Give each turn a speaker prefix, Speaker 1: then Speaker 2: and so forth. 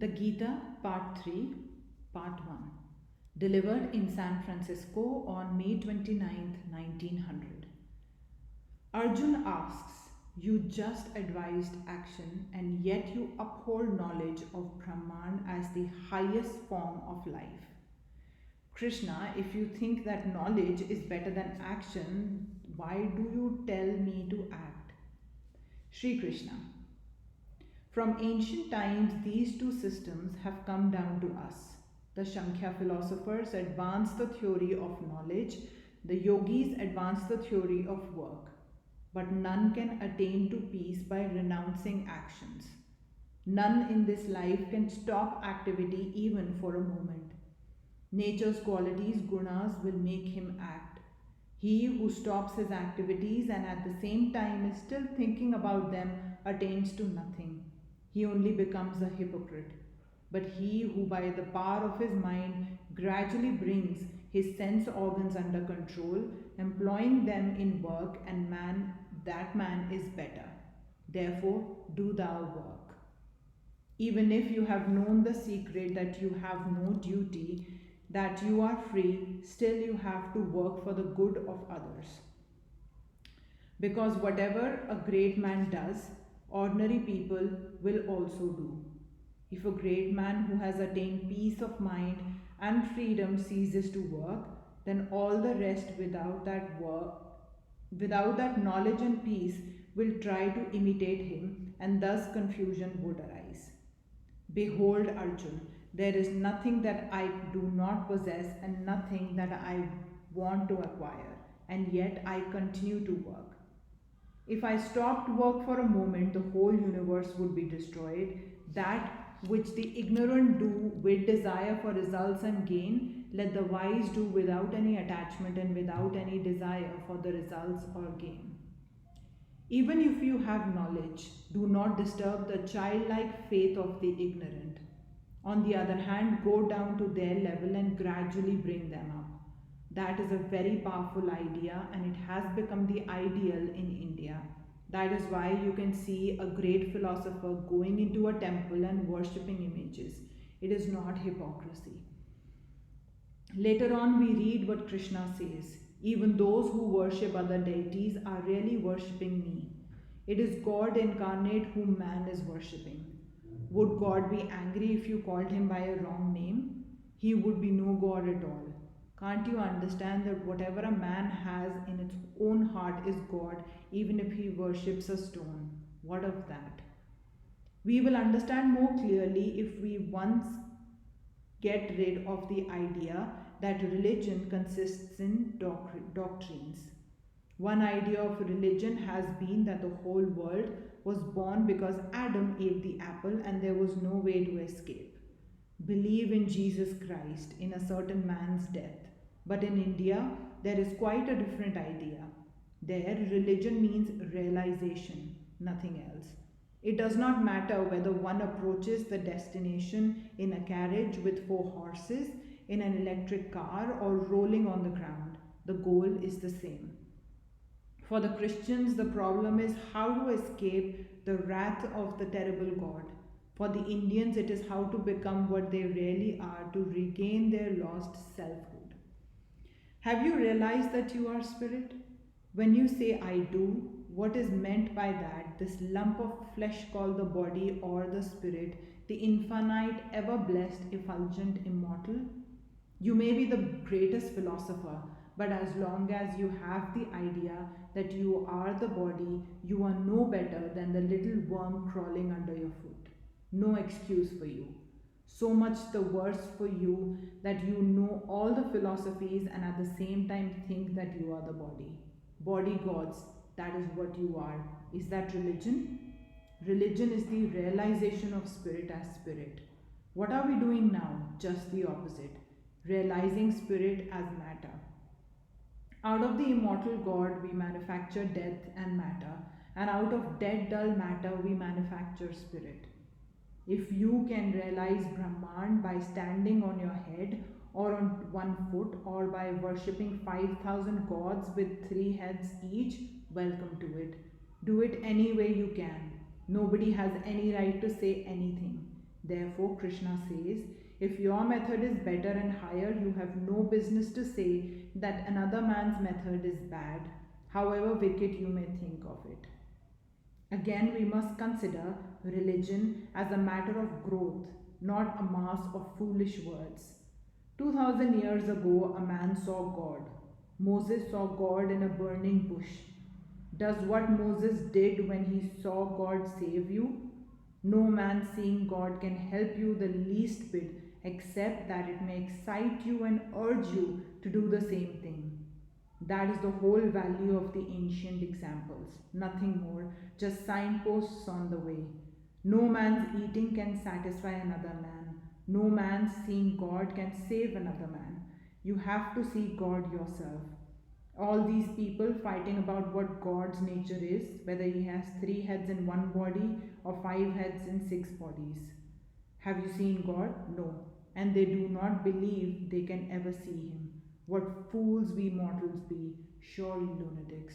Speaker 1: The Gita, Part 3, Part 1, delivered in San Francisco on May 29, 1900. Arjun asks, you just advised action and yet you uphold knowledge of Brahman as the highest form of life. Krishna, if you think that knowledge is better than action, why do you tell me to act? Sri Krishna. From ancient times, these two systems have come down to us. The Sankhya philosophers advanced the theory of knowledge, the yogis advanced the theory of work. But none can attain to peace by renouncing actions. None in this life can stop activity even for a moment. Nature's qualities, gunas, will make him act. He who stops his activities and at the same time is still thinking about them attains to nothing. He only becomes a hypocrite. But he who by the power of his mind gradually brings his sense organs under control, employing them in work, and that man is better. Therefore, do thou work. Even if you have known the secret that you have no duty, that you are free, still you have to work for the good of others. Because whatever a great man does, ordinary people will also do. If a great man who has attained peace of mind and freedom ceases to work, then all the rest without that knowledge and peace will try to imitate him, and thus confusion would arise. Behold, Arjun, there is nothing that I do not possess and nothing that I want to acquire, and yet I continue to work. If I stopped work for a moment, the whole universe would be destroyed. That which the ignorant do with desire for results and gain, let the wise do without any attachment and without any desire for the results or gain. Even if you have knowledge, do not disturb the childlike faith of the ignorant. On the other hand, go down to their level and gradually bring them up. That is a very powerful idea, and it has become the ideal in India. That is why you can see a great philosopher going into a temple and worshipping images. It is not hypocrisy. Later on, we read what Krishna says. Even those who worship other deities are really worshipping me. It is God incarnate whom man is worshipping. Would God be angry if you called him by a wrong name? He would be no God at all. Can't you understand that whatever a man has in its own heart is God, even if he worships a stone? What of that? We will understand more clearly if we once get rid of the idea that religion consists in doctrines. One idea of religion has been that the whole world was born because Adam ate the apple and there was no way to escape. Believe in Jesus Christ, in a certain man's death. But in India, there is quite a different idea. There, religion means realization, nothing else. It does not matter whether one approaches the destination in a carriage with 4 horses, in an electric car, or rolling on the ground. The goal is the same. For the Christians, the problem is how to escape the wrath of the terrible God. For the Indians, it is how to become what they really are, to regain their lost selfhood. Have you realized that you are spirit? When you say I do, what is meant by that? This lump of flesh called the body or the spirit, the infinite, ever blessed, effulgent, immortal? You may be the greatest philosopher, but as long as you have the idea that you are the body, you are no better than the little worm crawling under your foot. No excuse for you. So much the worse for you that you know all the philosophies and at the same time think that you are the body. Body gods, that is what you are. Is that religion? Religion is the realization of spirit as spirit. What are we doing now? Just the opposite. Realizing spirit as matter. Out of the immortal God we manufacture death and matter, and out of dead dull matter we manufacture spirit. If you can realize Brahman by standing on your head or on 1 foot or by worshipping 5,000 gods with 3 heads each, welcome to it. Do it any way you can. Nobody has any right to say anything. Therefore, Krishna says, if your method is better and higher, you have no business to say that another man's method is bad, however wicked you may think of it. Again, we must consider religion as a matter of growth, not a mass of foolish words. 2000 years ago, a man saw God. Moses saw God in a burning bush. Does what Moses did when he saw God save you? No man seeing God can help you the least bit, except that it may excite you and urge you to do the same thing. That is the whole value of the ancient examples, nothing more, just signposts on the way. No man's eating can satisfy another man. No man seeing God can save another man. You have to see God yourself. All these people fighting about what God's nature is, whether he has 3 heads in one body or 5 heads in 6 bodies. Have you seen God? No. And they do not believe they can ever see him. What fools we mortals be, surely lunatics.